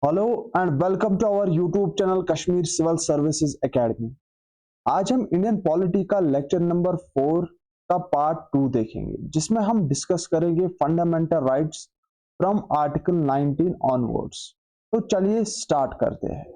Hello and welcome to our YouTube channel Kashmir civil services academy. आज हम Indian polity का lecture number 4 का part 2 देखेंगे, जिसमें हम डिस्कस करेंगे fundamental rights from article 19 onwards. तो चलिए स्टार्ट करते हैं।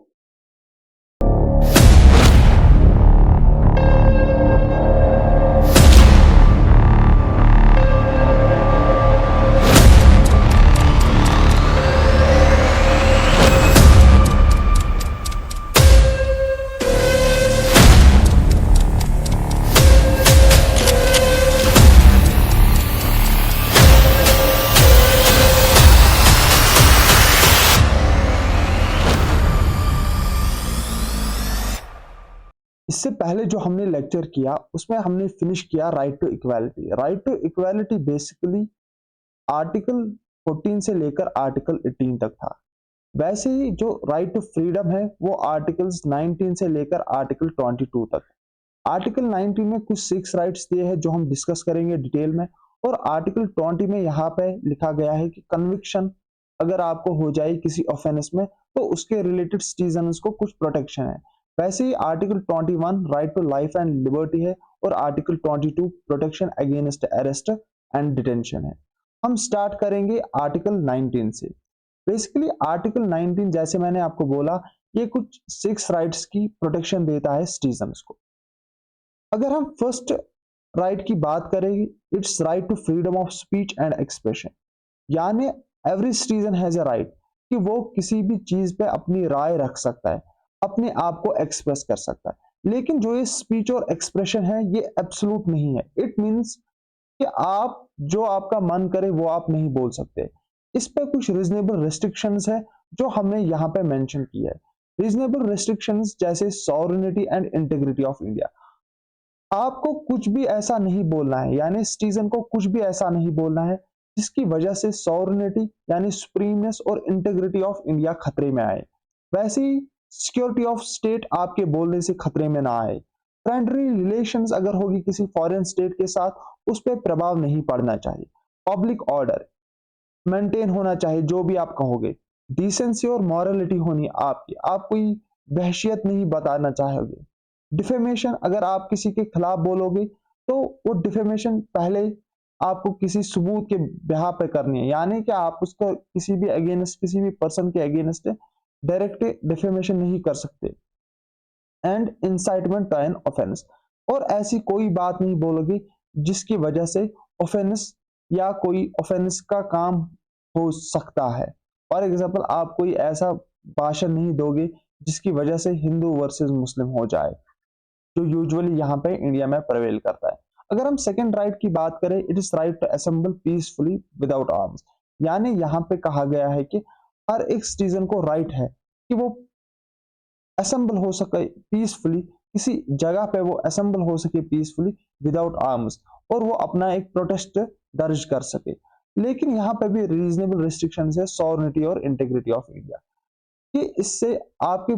इससे पहले जो हमने लेक्चर किया उसमें हमने फिनिश किया right to equality. Right to equality basically article 14 से लेकर आर्टिकल 18 तक था। वैसे ही जो राइट टू फ्रीडम है वो आर्टिकल्स 19 से लेकर आर्टिकल 22 तक। आर्टिकल 19 में कुछ 6 राइट्स दिए हैं जो हम डिस्कस करेंगे डिटेल में, और आर्टिकल 20 में यहाँ पे लिखा गया है कि कन्विक्शन अगर आपको हो जाए किसी ऑफेंस में तो उसके रिलेटेड सिटीजन्स को कुछ प्रोटेक्शन है। वैसे ही article 21 right to life and liberty है, और article 22 protection against arrest and detention है। हम स्टार्ट करेंगे आर्टिकल 19 से। बेसिकली आर्टिकल 19 जैसे मैंने आपको बोला, ये कुछ 6 राइट्स की प्रोटेक्शन देता है सिटीजन्स को। अगर हम फर्स्ट राइट की बात करें, it's right to freedom of speech and expression, यानी every citizen has a right कि वो किसी भी चीज पे अपनी राय रख सकता है, अपने आप को एक्सप्रेस कर सकता है। लेकिन जो ये स्पीच और एक्सप्रेशन है ये एब्सोल्यूट नहीं है। इट मींस कि आप जो आपका मन करे वो आप नहीं बोल सकते। इस पे कुछ रीजनेबल रिस्ट्रिक्शंस है जो हमने यहाँ पे मेंशन की है। रीजनेबल रिस्ट्रिक्शंस जैसे sovereignty and integrity of India. आपको कुछ भी ऐसा नहीं बोलना है, यानी सिटीजन को कुछ भी ऐसा नहीं बोलना है जिसकी वजह से सॉवरेनिटी यानी सुप्रीमनेस और इंटीग्रिटी ऑफ इंडिया खतरे में आए। वैसे ही सिक्योरिटी ऑफ स्टेट आपके बोलने से खतरे में ना आए। फ्रेंडली रिलेशंस अगर होगी किसी फॉरेन स्टेट के साथ, उस पर प्रभाव नहीं पड़ना चाहिए। पब्लिक ऑर्डर मेंटेन होना चाहिए जो भी आप कहोगे। डिसेंसी और मॉरलिटी होनी आपकी, आप कोई वहशियत नहीं बताना चाहोगे। डिफेमेशन अगर आप किसी के खिलाफ बोलोगे तो वो डिफेमेशन पहले आपको किसी सबूत के बिहा पे करनी है, यानी कि आप उसको किसी भी अगेंस्ट किसी भी पर्सन के अगेंस्ट डायरेक्ट डिफेमेशन नहीं कर सकते। And incitement to an offence, और ऐसी कोई बात नहीं बोलोगे जिसकी वजह से ऑफेंस या कोई ऑफेंस का काम हो सकता है। फॉर एग्जाम्पल आप कोई ऐसा भाषण नहीं दोगे जिसकी वजह से हिंदू वर्सेस मुस्लिम हो जाए, जो यूजुअली यहाँ पे इंडिया में प्रेवेल करता है। अगर हम सेकंड राइट की बात करें, it is right to assemble peacefully without arms, यानी यहाँ पे कहा गया है कि हर एक सिटीजन को राइट है कि वो असेंबल हो सके पीसफुली, किसी जगह पे वो असेंबल हो सके पीसफुली विदाउट आर्म्स, और वो अपना एक प्रोटेस्ट दर्ज कर सके। लेकिन यहाँ पे भी रीजनेबल रिस्ट्रिक्शन है सॉवरेनिटी और इंटीग्रिटी ऑफ इंडिया, कि इससे आपके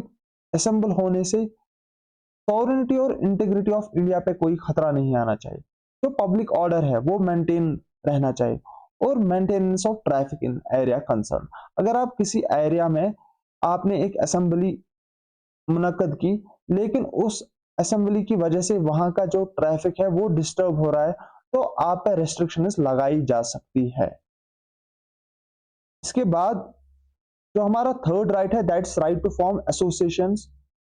असेंबल होने से सॉवरेनिटी और इंटीग्रिटी ऑफ इंडिया पे कोई खतरा नहीं आना चाहिए। जो पब्लिक ऑर्डर है वो मेंटेन रहना चाहिए। और maintenance of traffic in area concern, अगर आप किसी एरिया में आपने एक असेंबली मुनक्कद की, लेकिन उस असेंबली की वजह से वहां का जो ट्रैफिक है वो डिस्टर्ब हो रहा है, तो आप पे रेस्ट्रिक्शंस लगाई जा सकती है। इसके बाद जो हमारा थर्ड राइट है, that's right to form associations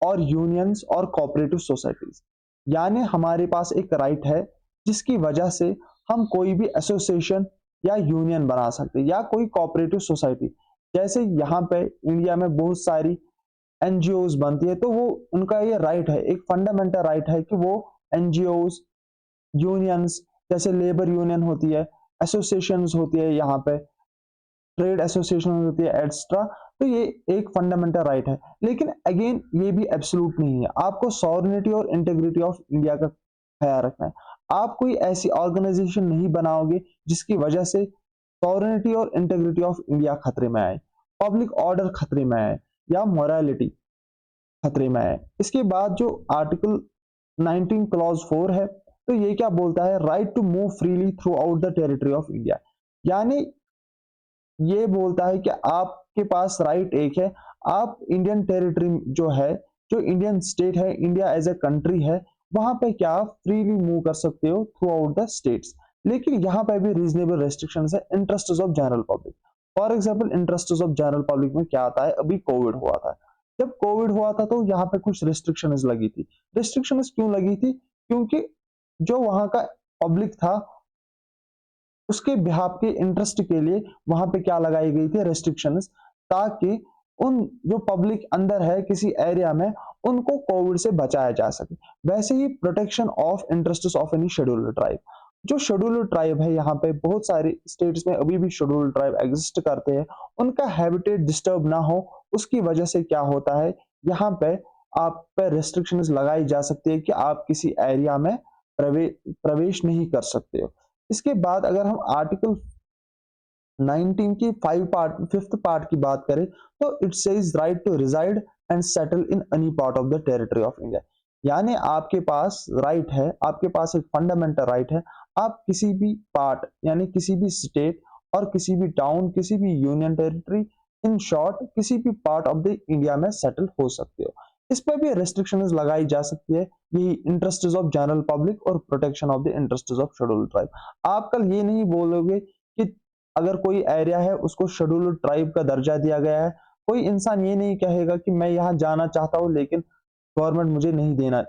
और यूनियंस और कोऑपरेटिव सोसाइटीज, यानी हमारे पास एक राइट है जिसकी वजह से हम कोई भी एसोसिएशन या यूनियन बना सकते हैं या कोई कोऑपरेटिव सोसाइटी। जैसे यहाँ पे इंडिया में बहुत सारी एनजीओज बनती है, तो वो उनका ये राइट है, एक फंडामेंटल राइट है कि वो एनजीओज यूनियंस जैसे लेबर यूनियन होती है, एसोसिएशंस होती है, यहाँ पे ट्रेड एसोसिएशन होती है एक्स्ट्रा, तो ये एक फंडामेंटल राइट है। लेकिन अगेन ये भी एब्सोल्यूट नहीं है, आपको सॉवरेनिटी और इंटीग्रिटी ऑफ इंडिया का ख्याल रखना है। आप कोई ऐसी ऑर्गेनाइजेशन नहीं बनाओगे जिसकी वजह से सॉवरेनिटी और इंटीग्रिटी ऑफ इंडिया खतरे में आए, पब्लिक ऑर्डर खतरे में आए, या मोरालिटी खतरे में आए। इसके बाद जो आर्टिकल 19 क्लॉज 4 है, तो ये क्या बोलता है, right to move freely throughout the territory of India, यानी ये बोलता है कि आप आपके पास राइट एक है, आप इंडियन टेरिटरी जो है, जो इंडियन स्टेट है, इंडिया एज ए कंट्री है, वहां पे क्या आप फ्रीली मूव कर सकते हो थ्रू आउट द स्टेट्स। लेकिन यहाँ पे भी रीजनेबल रेस्ट्रिक्शंस है, interest of general public. For example interest of general public में क्या आता है, अभी कोविड हुआ था, जब कोविड हुआ था तो यहाँ पे कुछ रिस्ट्रिक्शंस लगी थी। रिस्ट्रिक्शंस क्यों लगी थी? क्योंकि जो वहां का पब्लिक था उसके बिहाफ के इंटरेस्ट के लिए वहां पे क्या लगाई गई थी, रेस्ट्रिक्शंस, ताकि उन जो पब्लिक अंदर है किसी एरिया में उनको कोविड से बचाया जा सके। वैसे ही protection of interests of any scheduled tribe, जो शेड्यूल्ड ट्राइब है, यहाँ पे बहुत सारे स्टेट्स में अभी भी शेड्यूल्ड ट्राइब एग्जिस्ट करते हैं, उनका हैबिटेट डिस्टर्ब ना हो उसकी वजह से क्या होता है, यहाँ पे आप पे रेस्ट्रिक्शंस लगाई जा सकती है कि आप किसी एरिया में प्रवेश नहीं कर सकते हो। इसके बाद अगर हम आर्टिकल 19 की 5th पार्ट की बात करें तो it says right to reside and settle in any part of the territory of India. यानी आपके पास राइट है, आपके पास एक फंडामेंटल राइट है, आप किसी भी पार्ट यानी किसी भी स्टेट और किसी भी टाउन, किसी भी यूनियन टेरिटरी, इन शॉर्ट किसी भी पार्ट ऑफ द इंडिया में सेटल हो सकते हो। इस पर भी रेस्ट्रिक्शंस लगाई जा सकती है, यही इंटरेस्ट्स ऑफ जनरल पब्लिक और protection of the interests of scheduled tribe. आप कल ये नहीं बोलोगे कि अगर कोई एरिया है उसको शेड्यूल्ड ट्राइब का दर्जा दिया गया है, कोई इंसान ये नहीं कहेगा कि मैं यहाँ जाना चाहता हूँ लेकिन गवर्नमेंट मुझे नहीं देना,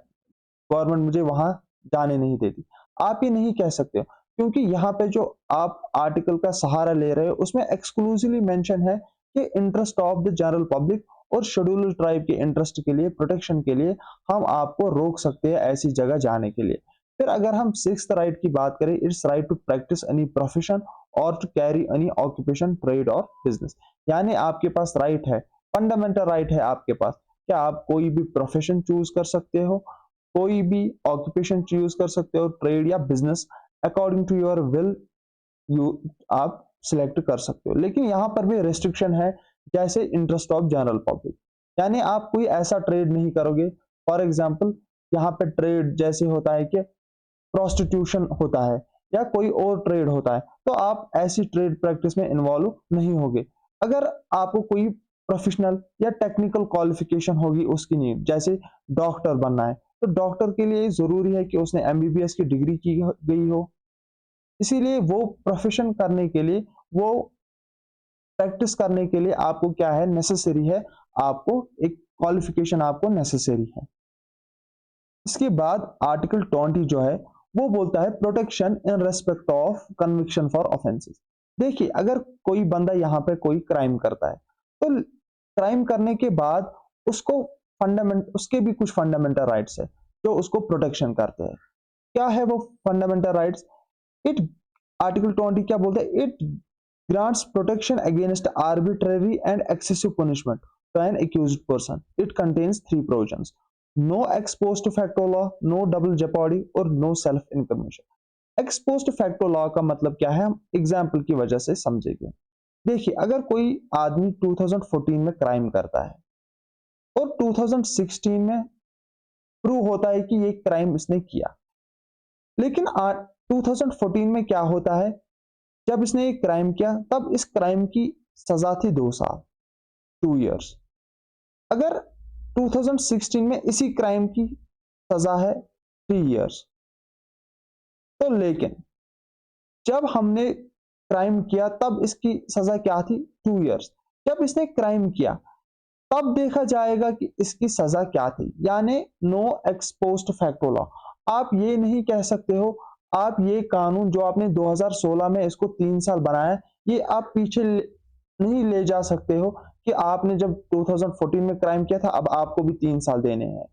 गवर्नमेंट मुझे वहां जाने नहीं देती। आप ये नहीं कह सकते हो, क्योंकि यहाँ पे जो आप आर्टिकल का सहारा ले रहे हो उसमें एक्सक्लूसिवली मेंशन है कि interest of the general public और शेड्यूल्ड ट्राइब के इंटरेस्ट के लिए, प्रोटेक्शन के लिए हम आपको रोक सकते हैं ऐसी जगह जाने के लिए। फिर अगर हम 6th राइट की बात करें, it's right to practice any profession और to carry any occupation, trade और बिजनेस। यानी आपके पास राइट है, फंडामेंटल राइट है आपके पास, क्या आप कोई भी प्रोफेशन चूज कर सकते हो, कोई भी ऑक्यूपेशन चूज कर सकते हो, ट्रेड या business according to your will you आप सिलेक्ट कर सकते हो। लेकिन यहाँ पर भी रेस्ट्रिक्शन है, जैसे इंटरेस्ट ऑफ जनरल पब्लिक, यानी आप कोई ऐसा ट्रेड नहीं करोगे। फॉर एग्जाम्पल यहाँ पे ट्रेड जैसे होता है कि प्रोस्टिट्यूशन होता है या कोई और ट्रेड होता है, तो आप ऐसी ट्रेड प्रैक्टिस में इन्वॉल्व नहीं होगे। अगर आपको कोई प्रोफेशनल या टेक्निकल क्वालिफिकेशन होगी उसकी नीड, जैसे डॉक्टर बनना है, तो डॉक्टर के लिए जरूरी है कि उसने एमबीबीएस की डिग्री की गई हो, इसीलिए वो प्रोफेशन करने के लिए, वो प्रैक्टिस करने के लिए आपको क्या है, नेसेसरी है, आपको एक क्वालिफिकेशन आपको नेसेसरी है। इसके बाद आर्टिकल 20 जो है वो बोलता है protection in respect of conviction for offences. देखिए अगर कोई बंदा यहाँ पे कोई क्राइम करता है, तो क्राइम करने के बाद उसको उसके भी कुछ फंडामेंटल राइट्स है जो उसको प्रोटेक्शन करते हैं। क्या है वो फंडामेंटल राइट्स? इट आर्टिकल 20 क्या बोलता है, it grants protection against arbitrary and excessive punishment to an accused person. It contains three provisions: no ex post facto law, no double jeopardy और no self incrimination. ex post facto law का मतलब क्या है, हम example की वजह से समझेंगे। देखिए अगर कोई आदमी 2014 में क्राइम करता है और 2016 में प्रूव होता है कि ये क्राइम इसने किया, लेकिन 2014 में क्या होता है, जब इसने एक क्राइम किया तब इस क्राइम की सजा थी 2 साल, 2 years। अगर 2016 में इसी क्राइम की सजा है 3 years, तो लेकिन जब हमने क्राइम किया तब इसकी सजा क्या थी, 2 years। जब इसने क्राइम किया तब देखा जाएगा कि इसकी सजा क्या थी, यानी no ex post facto law. आप ये नहीं कह सकते हो, आप ये कानून जो आपने 2016 में इसको 3 साल बनाया, ये आप पीछे नहीं ले जा सकते हो कि आपने जब 2014 में क्राइम किया था अब आपको भी 3 साल देने हैं।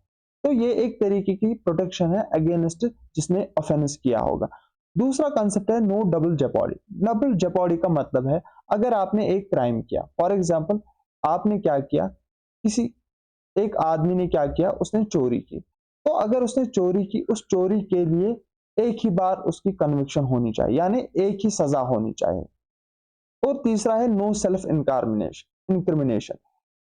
तो ये एक तरीके की प्रोटेक्शन है अगेंस्ट जिसने ऑफेंस किया होगा। दूसरा कंसेप्ट है नो डबल जेपॉडी। डबल जेपॉडी का मतलब है अगर आपने एक क्राइम किया, फॉर एग्जाम्पल आपने क्या किया, किसी एक आदमी ने क्या किया, उसने चोरी की, तो अगर उसने चोरी की, उस चोरी के लिए एक ही बार उसकी कन्विक्शन होनी चाहिए, यानी एक ही सजा होनी चाहिए। और तीसरा है no self incrimination.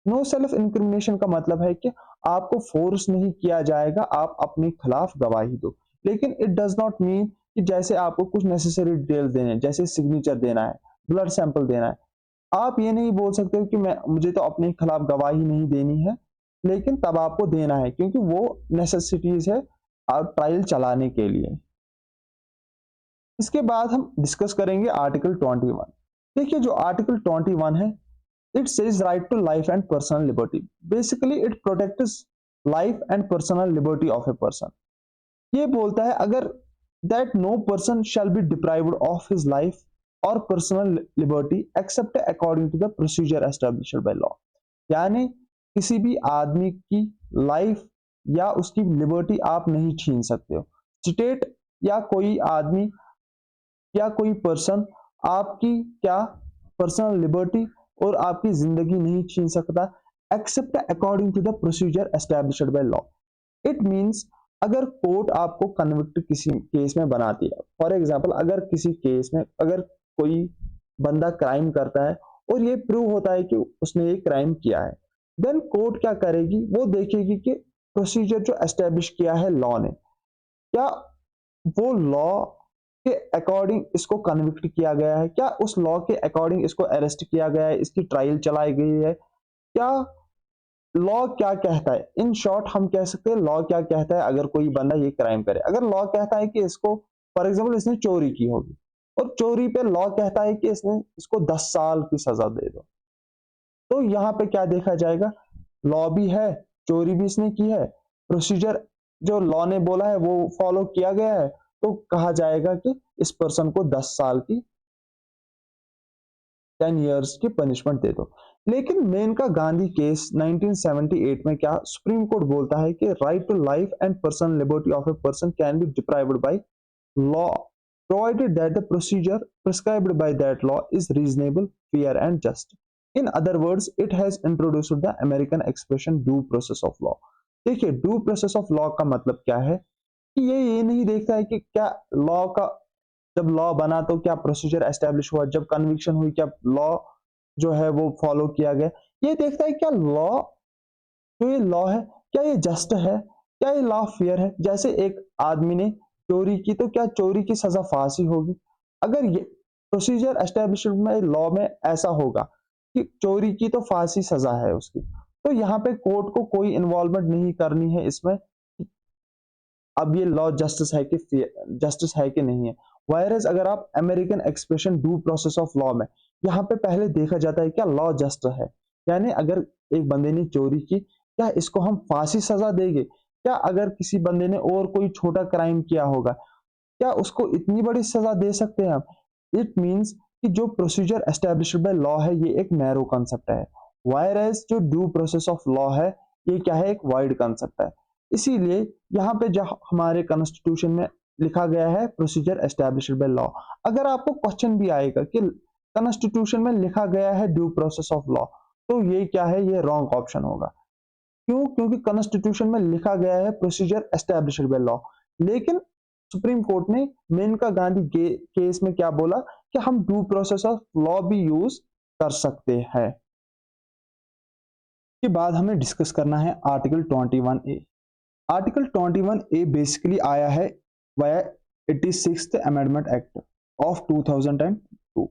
No self incrimination का मतलब है कि आपको फोर्स नहीं किया जाएगा, आप अपने खिलाफ गवाही दो। लेकिन इट डज नॉट मीन कि जैसे आपको कुछ नेसेसरी डिटेल्स देने, जैसे सिग्नेचर देना है, ब्लड सैंपल देना है, आप ये नहीं बोल सकते हो कि मुझे तो अपने खिलाफ गवाही नहीं देनी है, लेकिन तब आपको देना है क्योंकि वो नेसेसिटीज है ट्रायल चलाने के लिए। इसके बाद हम डिस्कस करेंगे आर्टिकल 21। देखिए जो आर्टिकल 21 है, it says right to life and personal liberty. Basically it protects life and personal liberty of a person. ये बोलता है अगर that no person shall be deprived of his life और personal liberty except according to the procedure established by law. यानी किसी भी आदमी की लाइफ या उसकी लिबर्टी आप नहीं छीन सकते हो। स्टेट या कोई आदमी या कोई पर्सन आपकी क्या पर्सनल लिबर्टी और आपकी जिंदगी नहीं छीन सकता except according to the procedure established by law. It means अगर कोर्ट आपको कन्विक्ट किसी केस में बनाती है, फॉर एग्जांपल अगर किसी केस में अगर कोई बंदा क्राइम करता है और ये प्रूव होता है कि उसने ये क्राइम किया है, देन कोर्ट क्या करेगी, वो देखेगी कि प्रोसीजर जो एस्टेब्लिश किया है लॉ ने, क्या वो लॉ के अकॉर्डिंग इसको कन्विक्ट किया गया है, क्या उस लॉ के अकॉर्डिंग इसको अरेस्ट किया गया है, इसकी ट्रायल चलाई गई है, क्या लॉ क्या कहता है। इन शॉर्ट हम कह सकते हैं लॉ क्या कहता है अगर कोई बंदा ये क्राइम करे। अगर लॉ कहता है कि इसको फॉर एग्जांपल इसने चोरी की होगी और चोरी पे लॉ कहता है कि इसने इसको 10 साल की सजा दे दो, तो यहाँ पे क्या देखा जाएगा, लॉ भी है, चोरी भी इसने की है, प्रोसीजर जो लॉ ने बोला है वो फॉलो किया गया है, तो कहा जाएगा कि इस पर्सन को 10 साल की 10 इयर्स की पनिशमेंट दे दो। लेकिन मेनका गांधी केस 1978 में क्या सुप्रीम कोर्ट बोलता है कि right to life and personal liberty of a person can be deprived by law provided that the procedure prescribed by that law is reasonable, fair and just. In other words, it has introduced the American expression due process of law. देखिए due process of law का मतलब क्या है कि ये नहीं देखता है कि क्या लॉ का जब लॉ बना तो क्या प्रोसीजर एस्टेब्लिश हुआ, जब कन्विक्शन हुई क्या लॉ जो है वो फॉलो किया गया। ये देखता है क्या लॉ जो ये लॉ है क्या ये जस्ट है, क्या ये लॉ फेयर है। जैसे एक आदमी ने चोरी की तो क्या चोरी की सजा फांसी होगी। अगर ये प्रोसीजर एस्टेब्लिशमेंट लॉ में ऐसा होगा कि चोरी की तो फांसी सजा है उसकी, तो यहाँ पे कोर्ट को कोई इन्वॉल्वमेंट नहीं करनी है इसमें अब ये लॉ जस्टिस है कि नहीं है। वायरस अगर आप American expression due process of law में यहाँ पे पहले देखा जाता है क्या लॉ जस्ट है, यानी अगर एक बंदे ने चोरी की क्या इसको हम फांसी सजा देंगे, क्या अगर किसी बंदे ने और कोई छोटा क्राइम किया होगा क्या उसको इतनी बड़ी सजा दे सकते हैं हम। इट मींस कि जो प्रोसीजर एस्टेब्लिश्ड बाय लॉ है ये एक नैरो कंसेप्ट है, वायरस जो ड्यू प्रोसेस ऑफ लॉ है ये क्या है, एक वाइड कंसेप्ट है। इसीलिए यहाँ पे जो हमारे कॉन्स्टिट्यूशन में लिखा गया है प्रोसीजर एस्टेब्लिश्ड बाय लॉ, अगर आपको क्वेश्चन भी आएगा कि कॉन्स्टिट्यूशन में लिखा गया है ड्यू प्रोसेस ऑफ लॉ, तो ये क्या है, ये रॉन्ग ऑप्शन होगा। क्यों, क्योंकि कॉन्स्टिट्यूशन में लिखा गया है प्रोसीजर एस्टेब्लिश्ड बाय लॉ, लेकिन सुप्रीम कोर्ट ने मेनका गांधी केस में क्या बोला कि हम ड्यू प्रोसेस ऑफ लॉ भी यूज कर सकते हैं। के बाद हमें डिस्कस करना है article 21A। Article 21A basically आया है via 86th amendment act of 2002।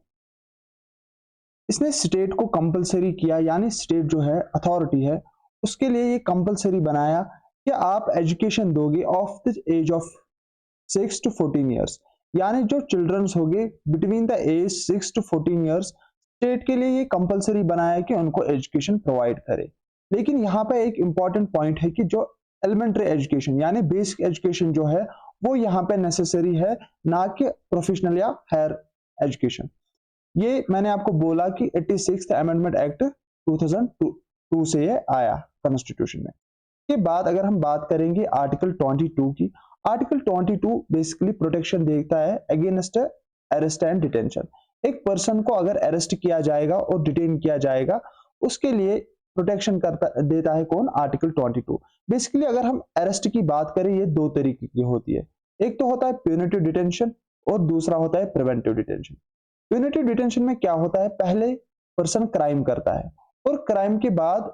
इसने स्टेट को कंपलसरी किया, यानी स्टेट जो है अथॉरिटी है उसके लिए ये कंपलसरी बनाया कि आप एजुकेशन दोगे of the age of 6 to 14 years, यानी जो चिल्ड्रंस होंगे between the age 6 to 14 years, state के लिए ये कंपलसरी बनाया कि उनको एजुकेशन प्रोवाइड करे। लेकिन यहाँ पे एक इंपॉर्टेंट पॉइंट है कि जो एलिमेंट्री एजुकेशन यानी बेसिक एजुकेशन जो है वो यहाँ पे नेसेसरी है, ना कि प्रोफेशनल या हायर एजुकेशन। ये मैंने आपको बोला कि 86th अमेंडमेंट एक्ट 2002 से ये आया कॉन्स्टिट्यूशन में। के बाद अगर हम बात करेंगे आर्टिकल 22 की, आर्टिकल 22 बेसिकली प्रोटेक्शन देता है अगेंस्ट अरेस्ट एंड डिटेंशन। एक पर्सन को अगर अरेस्ट किया जाएगा और डिटेन किया जाएगा उसके लिए प्रोटेक्शन करता देता है कौन, आर्टिकल 22। बेसिकली अगर हम अरेस्ट की बात करें ये दो तरीके की होती है, एक तो होता है प्यूनिटिव डिटेंशन और दूसरा होता है प्रिवेंटिव डिटेंशन। प्यूनिटिव डिटेंशन में क्या होता है, पहले पर्सन क्राइम करता है और क्राइम के बाद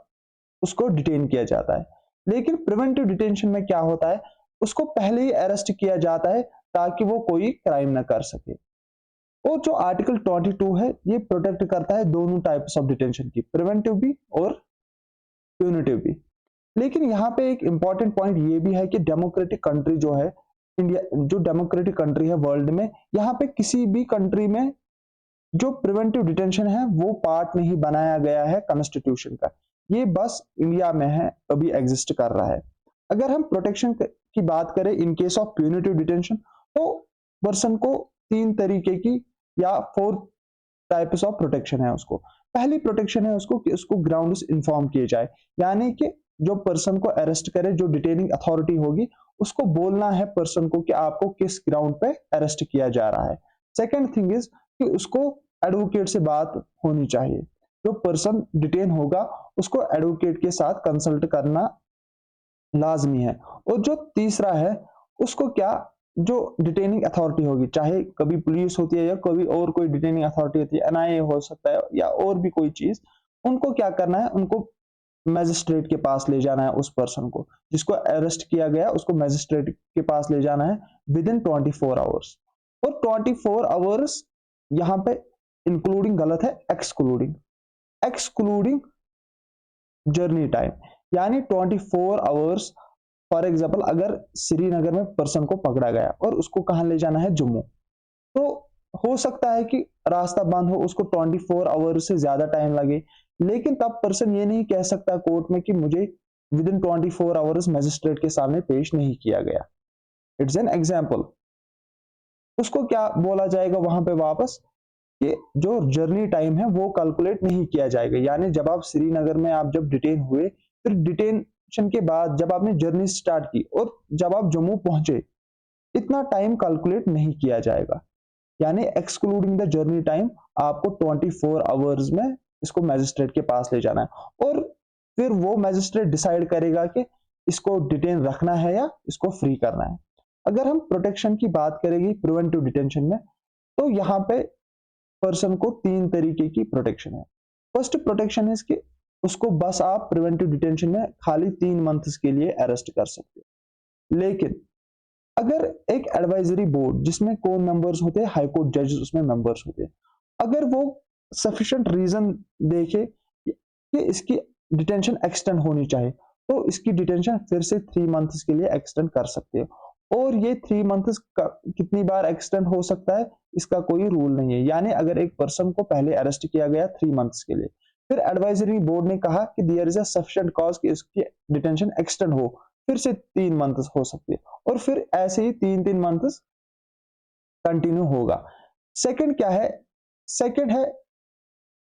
उसको डिटेन किया जाता है। लेकिन प्रिवेंटिव डिटेंशन में क्या होता है, उसको पहले ही अरेस्ट किया जाता है ताकि वो कोई क्राइम ना कर सके। और जो आर्टिकल 22 है ये प्रोटेक्ट करता है दोनों टाइप्स ऑफ डिटेंशन की, प्रिवेंटिव भी और प्यूनिटिव भी। लेकिन यहाँ पे एक इंपॉर्टेंट पॉइंट ये भी है कि डेमोक्रेटिक कंट्री जो है, इंडिया जो डेमोक्रेटिक कंट्री है वर्ल्ड में, यहाँ पे किसी भी कंट्री में जो प्रिवेंटिव डिटेंशन है वो पार्ट नहीं बनाया गया है कॉन्स्टिट्यूशन का, ये बस इंडिया में है, अभी एग्जिस्ट कर रहा है। अगर हम प्रोटेक्शन की बात करें in case of punitive detention, तो पर्सन को 3 तरीके की या 4 टाइप्स ऑफ प्रोटेक्शन है उसको। पहली प्रोटेक्शन है उसको कि उसको ग्राउंड्स इन्फॉर्म किए जाए, यानी कि जो पर्सन को अरेस्ट करे, जो डिटेनिंग अथॉरिटी होगी, उसको बोलना है पर्सन को कि आपको किस ग्राउंड पे अरेस्ट किया जा रहा है। सेकंड थिंग इज कि उसको एडवोकेट से बात होनी चाहिए, जो पर्सन डिटेन होगा उसको एडवोकेट के साथ कंसल्ट करना लाजमी है। और जो तीसरा है उसको क्या, जो डिटेनिंग अथॉरिटी होगी, चाहे कभी पुलिस होती है या कभी और कोई डिटेनिंग अथॉरिटी होती है, एनआईए हो सकता है या और भी कोई चीज, उनको क्या करना है, उनको मैजिस्ट्रेट के पास ले जाना है उस पर्सन को जिसको अरेस्ट किया गया, उसको मैजिस्ट्रेट के पास ले जाना है विद इन 24 आवर्स। और 24 आवर्स यहाँ पे इंक्लूडिंग गलत है, एक्सक्लूडिंग, एक्सक्लूडिंग जर्नी टाइम, यानी 24 आवर्स। फॉर एग्जाम्पल अगर श्रीनगर में पर्सन को पकड़ा गया और उसको कहाँ ले जाना है, जम्मू, तो हो सकता है कि रास्ता बंद हो, उसको 24 आवर से ज्यादा टाइम लगे, लेकिन तब पर्सन ये नहीं कह सकता कोर्ट में कि मुझे विद इन 24 आवर्स मजिस्ट्रेट के सामने पेश नहीं किया गया। It's an example. उसको क्या बोला जाएगा वहां पे वापस कि जो जर्नी टाइम है वो कैलकुलेट नहीं किया जाएगा, यानी जब आप श्रीनगर में आप जब डिटेन हुए, फिर डिटेंशन के बाद जब आपने जर्नी स्टार्ट की और जब आप जम्मू पहुंचे, इतना टाइम कैलकुलेट नहीं किया जाएगा, यानी एक्सक्लूडिंग द जर्नी टाइम आपको 24 आवर्स में इसको मैजिस्ट्रेट के पास ले जाना है। और फिर वो मैजिस्ट्रेट डिसाइड करेगा कि इसको डिटेन रखना है या इसको फ्री करना है। अगर हम प्रोटेक्शन की बात करेंगे प्रिवेंटिव डिटेंशन में, तो यहाँ पे पर्सन को 3 तरीके की प्रोटेक्शन है। फर्स्ट प्रोटेक्शन है इसकी, उसको बस आप प्रिवेंटिव डिटेंशन में खाली 3 मंथ्स के लिए अरेस्ट कर सकते हो। लेकिन अगर एक एडवाइजरी बोर्ड जिसमें कौन मेंबर्स होते हैं, हाई कोर्ट जज उसमें मेंबर्स होते हैं, अगर वो सफिशिएंट रीजन देखे कि इसकी डिटेंशन एक्सटेंड होनी चाहिए, तो इसकी डिटेंशन फिर से 3 मंथ्स के लिए एक्सटेंड कर सकते हो। और ये 3 मंथ्स कितनी बार एक्सटेंड हो सकता है, इसका कोई रूल नहीं है। यानी अगर एक पर्सन को पहले अरेस्ट किया गया 3 मंथ्स के लिए, फिर एडवाइजरी बोर्ड ने कहा कि there is a sufficient cause कि इसकी डिटेंशन एक्सटेंड हो, फिर से 3 मंथ्स हो सकती है, और फिर ऐसे ही 3-3 मंथ्स कंटिन्यू होगा। सेकंड क्या है, सेकंड है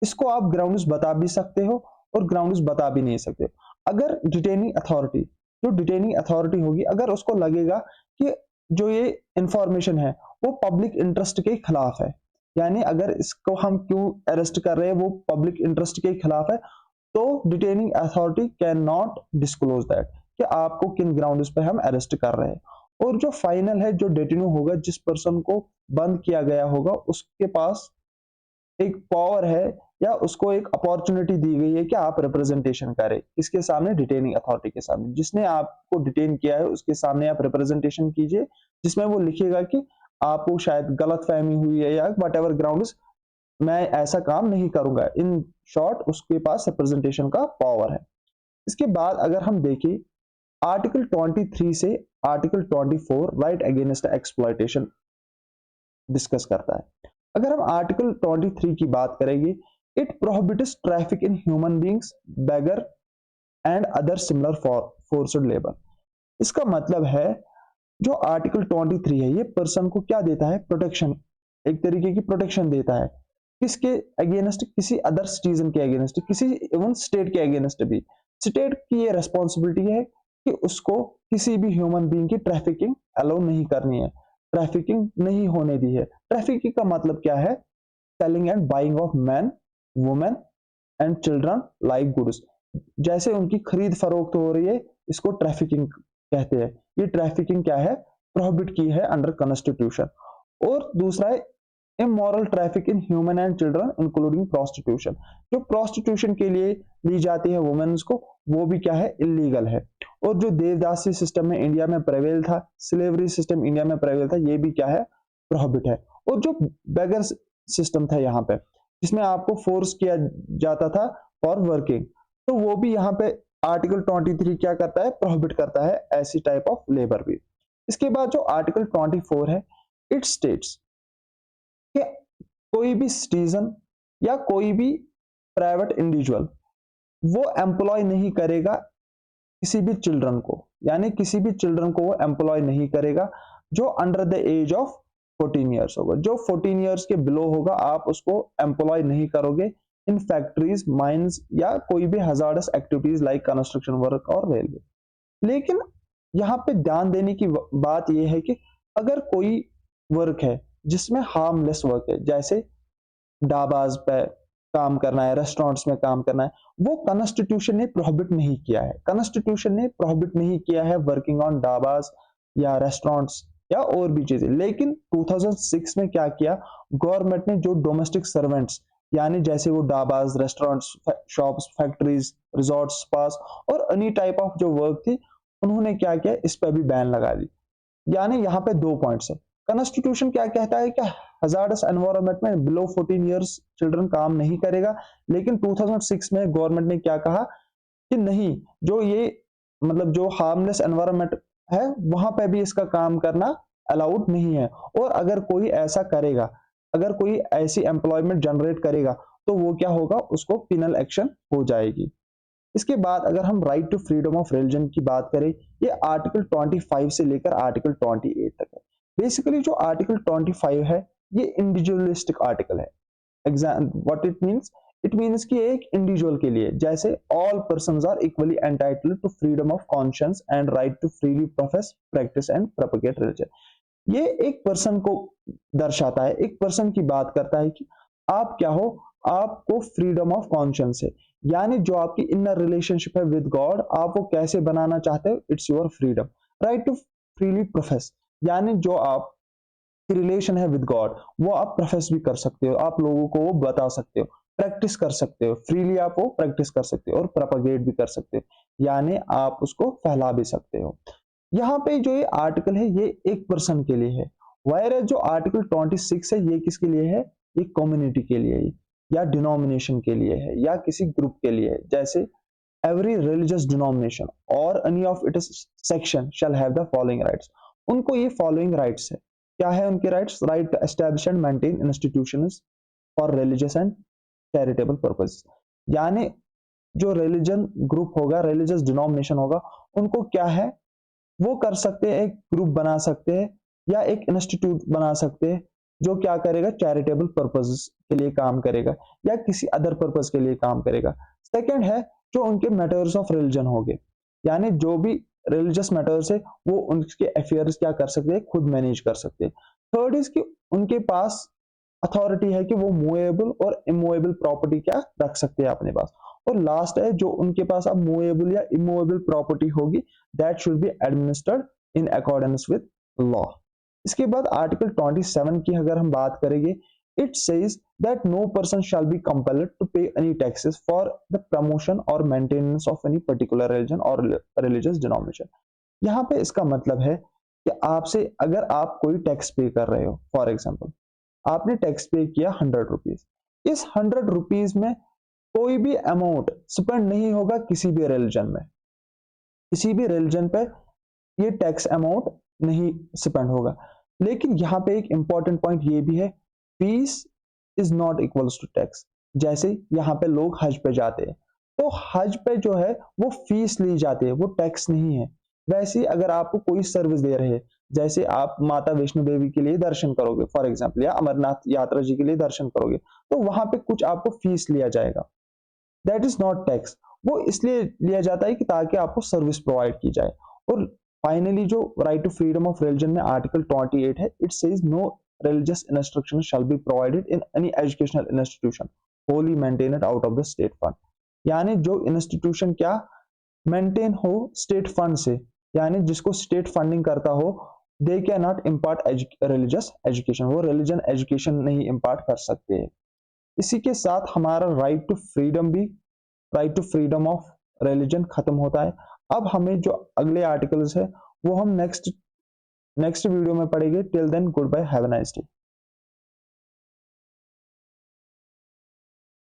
इसको आप ग्राउंड्स बता भी सकते हो और ग्राउंड्स बता भी नहीं सकते। अगर डिटेनिंग अथॉरिटी, जो डिटेनिंग अथॉरिटी होगी, अगर उसको लगेगा कि जो ये इंफॉर्मेशन है वो पब्लिक इंटरेस्ट के खिलाफ है, यानी अगर इसको हम क्यों अरेस्ट कर रहे हैं वो पब्लिक इंटरेस्ट के खिलाफ है, तो detaining authority can not disclose that कि आपको किन ग्राउंड्स पे हम अरेस्ट कर रहे हैं। और जो फाइनल है, जो डिटेन्यू होगा, जिस पर्सन को बंद किया गया होगा, उसके पास एक पावर है या उसको एक अपॉर्चुनिटी दी गई है कि आप रिप्रेजेंटेशन करें इसके सामने, डिटेनिंग अथॉरिटी के सामने, जिसने आपको डिटेन किया है उसके सामने आप रिप्रेजेंटेशन कीजिए, जिसमें वो लिखेगा कि आपको शायद गलत फहमी हुई है या वट एवर ग्राउंड्स, मैं ऐसा काम नहीं करूंगा। इन शॉर्ट उसके पास रिप्रेजेंटेशन का पावर है। इसके बाद अगर हम देखें आर्टिकल 23 से article 24 right against exploitation discuss करता है। अगर हम आर्टिकल 23 की बात करेंगे, it prohibits traffic in human beings, beggar and other similar forced labour. इसका मतलब है जो आर्टिकल 23 है ये पर्सन को क्या देता है, प्रोटेक्शन, एक तरीके की प्रोटेक्शन देता है। किसके अगेंस्ट, किसी अदर सिटीजन के अगेंस्ट, किसी इवन स्टेट के अगेंस्ट भी। स्टेट की ये रिस्पॉन्सिबिलिटी है कि उसको किसी भी ह्यूमन बीइंग की ट्रैफिकिंग अलाउ नहीं करनी है, ट्रैफिकिंग नहीं होने दी है। ट्रैफिकिंग का मतलब क्या है, selling and buying of man, women and children like goods, जैसे उनकी खरीद फरोख्त हो रही है, इसको ट्रैफिकिंग कहते हैं। ये ट्रैफिकिंग क्या है, प्रोहिबिट की है अंडर कॉन्स्टिट्यूशन। और दूसरा है immoral traffic in human and children including prostitution, जो प्रोस्टिट्यूशन के लिए ली जाती है वुमेन्स को, वो भी क्या है, इलीगल है। और जो देवदासी सिस्टम में इंडिया में प्रेवेल था, स्लेवरी सिस्टम इंडिया में प्रेवेल था, ये भी क्या है, प्रोहिबिट है। और जो बेगर्स सिस्टम था यहाँ पे, जिसमें आपको फोर्स किया जाता था फॉर वर्किंग, तो वो भी यहाँ पे आर्टिकल 23 क्या करता है, प्रोहिबिट करता है ऐसी टाइप ऑफ लेबर भी। इसके बाद जो आर्टिकल 24 है, इट स्टेट्स कि कोई भी सिटीजन या कोई भी प्राइवेट इंडिविजुअल वो एम्प्लॉय नहीं करेगा किसी भी चिल्ड्रन को, यानी किसी भी चिल्ड्रन को वो एम्प्लॉय नहीं करेगा जो under the age of 14 years होगा। जो 14 ईयर्स के बिलो होगा आप उसको एम्प्लॉय नहीं करोगे इन फैक्ट्रीज, माइंस या कोई भी hazardous activities like construction work और रेलवे। लेकिन यहाँ पे ध्यान देने की बात यह है कि अगर कोई वर्क है जिसमें हार्मलेस वर्क है, जैसे ढाबाज पे काम करना है, रेस्टोरेंट्स में काम करना है, वो कॉन्स्टिट्यूशन ने प्रोहिबिट नहीं किया है। कॉन्स्टिट्यूशन ने प्रोहिबिट नहीं किया है वर्किंग ऑन ढाबाज या रेस्टोरेंट्स या और भी चीजें। लेकिन 2006 में क्या किया, गवर्नमेंट ने जो डोमेस्टिक सर्वेंट्स, यानी जैसे वो dhabas, restaurants, shops, factories, resorts, spas और एनी टाइप ऑफ जो वर्क थी, उन्होंने क्या किया, इस पर भी बैन लगा दी। यानी यहाँ पे 2 पॉइंट्स है। कॉन्स्टिट्यूशन क्या कहता है कि हजार्डस एनवायरनमेंट में बिलो 14 इयर्स चिल्ड्रन काम नहीं करेगा, लेकिन 2006 में गवर्नमेंट ने क्या कहा कि नहीं, जो ये मतलब जो हार्मलेस एनवायरनमेंट है वहां पे भी इसका काम करना अलाउड नहीं है। और अगर कोई ऐसा करेगा, अगर कोई ऐसी एम्प्लॉयमेंट जनरेट करेगा, तो वो क्या होगा, उसको पिनल एक्शन हो जाएगी। इसके बाद अगर हम right to freedom of religion की बात करें, ये आर्टिकल 25 से लेकर आर्टिकल 28 तक है। बेसिकली जो आर्टिकल 25 है ये इंडिविजुअलिस्टिक आर्टिकल है। व्हाट इट मींस कि एक इंडिविजुअल के लिए, जैसे all persons are equally entitled to freedom of conscience and right to freely profess, practice and propagate religion. ये एक पर्सन को दर्शाता है, एक पर्सन की बात करता है कि आप क्या हो, आपको फ्रीडम ऑफ कॉन्शियंस है, यानी जो आपकी इनर रिलेशनशिप है विद गॉड, आप वो कैसे बनाना चाहते हो, it's your freedom. Right to freely profess, यानी जो आप रिलेशन है विद गॉड वो आप प्रोफेस भी कर सकते हो, आप लोगों को वो बता सकते हो, प्रैक्टिस कर सकते हो, फ्रीली आप वो प्रैक्टिस कर सकते हो और प्रोपेगेट भी कर सकते हो, यानी आप उसको फैला भी सकते हो। यहाँ पे जो ये आर्टिकल है ये एक पर्सन के लिए है, वायर जो आर्टिकल 26 है ये किसके लिए है, ये कम्युनिटी के लिए है, या डिनोमिनेशन के लिए है, या किसी ग्रुप के लिए है। जैसे every religious denomination or any of its section shall have the following rights, उनको ये following rights है। क्या है उनके rights? Right to establish and maintain institutions for religious and charitable purposes, यानी जो religion group होगा, religious denomination होगा, उनको क्या है, वो कर सकते हैं, एक ग्रुप बना सकते हैं या एक इंस्टीट्यूट बना सकते हैं जो क्या करेगा, चैरिटेबल पर्पसेस के लिए काम करेगा या किसी अदर पर्पस के लिए काम करेगा। सेकंड है जो उनके मैटर्स ऑफ रिलीजन हो गए, यानी जो भी रिलीजियस मैटर्स है वो उनके अफेयर्स क्या कर सकते हैं, खुद मैनेज कर सकते हैं। थर्ड इज कि उनके पास अथॉरिटी है कि वो मूवेबल और इमूवेबल प्रॉपर्टी क्या रख सकते हैं अपने पास। और लास्ट है जो उनके पास अब मूवेबल या इमूवेबल प्रॉपर्टी होगी, that should be administered in accordance with law. इसके बाद आर्टिकल 27 की अगर हम बात करेंगे, it says that no person shall be compelled to pay any taxes for the promotion or maintenance of any particular religion or religious denomination। यहाँ पे इसका मतलब है कि आपसे अगर आप कोई टैक्स पे कर रहे हो, फॉर एग्जाम्पल आपने टैक्स पे किया 100 रुपीज, इस 100 रुपीज में कोई भी अमाउंट स्पेंड नहीं होगा किसी भी रिलीजन में, किसी भी रिलीजन पे ये टैक्स अमाउंट नहीं स्पेंड होगा। लेकिन यहाँ पे एक इंपॉर्टेंट पॉइंट ये भी है, fees is not equals to tax. जैसे यहाँ पे लोग हज पे जाते हैं, तो हज पे जो है वो फीस ली जाती है, वो टैक्स नहीं है। वैसे ही अगर आपको कोई सर्विस दे रहे हैं, जैसे आप माता वैष्णो देवी के लिए दर्शन करोगे फॉर एग्जाम्पल, या अमरनाथ यात्रा जी के लिए दर्शन करोगे, तो वहां पे कुछ आपको फीस लिया जाएगा, दैट इज नॉट टैक्स। वो इसलिए लिया जाता है कि ताकि आपको सर्विस प्रोवाइड की जाए। और फाइनली जो right to freedom of religion में आर्टिकल 28 है, it says no religious instruction shall be provided in any educational institution wholly maintained out of the state fund, यानी जो इंस्टीट्यूशन क्या मेंटेन हो स्टेट फंड से, यानी जिसको स्टेट फंडिंग करता हो, they can not impart religious education, वो रिलीजन एजुकेशन नहीं इम्पार्ट कर सकते हैं। इसी के साथ हमारा राइट टू फ्रीडम भी, right to freedom of religion खत्म होता है। अब हमें जो अगले आर्टिकल्स है वो हम नेक्स्ट वीडियो में पढ़ेंगे। Till then goodbye, have a nice day.